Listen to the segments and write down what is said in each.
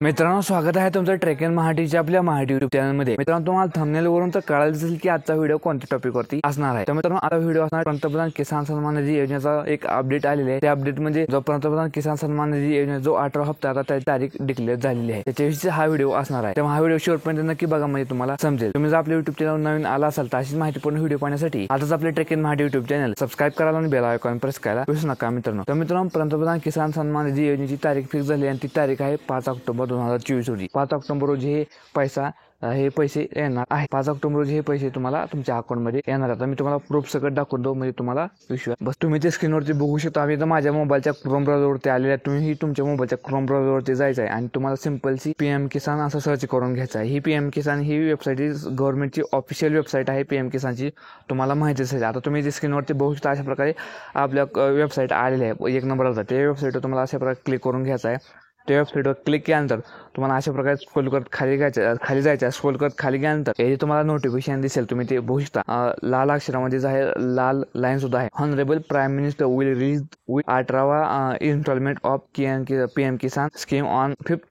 मित्रांनो, स्वागत आहे तुमचं ट्रेक इन महाटीच्या आपल्या महाटी युट्यूब चॅनलमध्ये। मित्रांनो, तुम्हाला थंबनेल वरून तर कळालं असेल की आजचा व्हिडिओ कोणत्या टॉपिकवरती असणार आहे। तर मित्रांनो, आता व्हिडिओ असणार पंतप्रधान किसान सन्मान निधी योजनेचा एक अपडेट आलेले आहे। त्या अपडेट म्हणजे जो पंतप्रधान किसान सन्मान निधी योजना जो 18 हप्ता आता त्याची तारीख डिक्लेअर झालेली आहे, त्याच्याविषयी हा व्हिडिओ असणार आहे। तेव्हा हा व्हिडिओ शेवटपर्यंत नक्की बघा, म्हणजे तुम्हाला समजेल। तुम्ही जर आपल्या युट्यूब चॅनल नवीन आला असाल तर अशीच माहितीपूर्ण व्हिडिओ पाहण्यासाठी आताच आपले ट्रेक इन महाटी युट्यूब चॅनल सबस्क्राइब करायला आणि बेल आयकॉन प्रेस करायला विसरू नका मित्रांनो। तर मित्रांनो, पंतप्रधान किसान सन्मान निधी योजनेची तारीख फिक्स झाली आणि ती तारीख आहे 5 ऑक्टोबर 2024 रोजी। 5 ऑक्टोबर रोजी हे पैसे येणार आहे। 5 ऑक्टोबर रोजी हे पैसे तुम्हाला तुमच्या अकाउंटमध्ये येणार आहेत। मी तुम्हाला प्रूफ सगळं दाखवतो, म्हणजे तुम्हाला विश्वास बस। तुम्ही ते स्क्रीनवरती बघू शकता। आम्ही तर माझ्या मोबाईलच्या क्रोम ब्राउझरवरती आलेले आहे। तुम्ही तुमच्या मोबाईलच्या क्रोम ब्राउझरवरती जायचं आहे आणि तुम्हाला सिंपलची पीएम किसान असं सर्च करून घ्यायचं आहे। ही पीएम किसान ही वेबसाईट गव्हर्नमेंटची ऑफिशियल वेबसाईट आहे पीएम किसानची, तुम्हाला माहिती असेल। आता तुम्ही जे स्क्रीनवरती बघू शकता अशा प्रकारे आपल्या वेबसाईट आलेली आहे, एक नंबरला। त्या वेबसाईटवर तुम्हाला अशा प्रकारे क्लिक करून घ्यायचं आहे। त्या वेबसाईटवर क्लिक केल्यानंतर तुम्हाला अशा प्रकारे स्क्रोल करत खाली जायचं। स्क्रोल करत खाली गेल्यानंतर हे तुम्हाला नोटिफिकेशन दिसेल, तुम्ही ते बघू शकता। लाल अक्षरामध्ये आहे, लाल लाईन सुद्धा आहे। Honourable prime minister will release with 18वा instalment of PM Kisan scheme on 5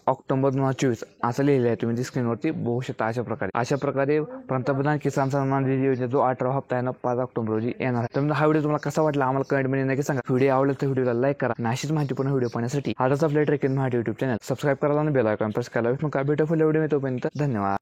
October 2024 असं लिहिलं आहे। तुम्ही स्क्रीनवरती बघू शकता। अशा प्रकारे पंतप्रधान किसान सन्मान निधी योजना जो 18 हप्ता आहे ना 5 ऑक्टोबर रोजी येणार आहे। तर हा व्हिडिओ तुम्हाला कसा वाटला आम्हाला कमेंटमध्ये नक्की सांगा। व्हिडिओ आवडला तर व्हिडिओला लाईक करा आणि अशीच माहितीपूर्ण व्हिडिओ पाहण्यासाठी आताच आपल्या ट्रेक इन महाटी युट्यूब चॅनल सबस्क्राइब करायला आणि बेल आयकॉन प्रेस करायला विसरू नका। भेटू पुढल्या व्हिडिओ में, तोपर्यंत धन्यवाद।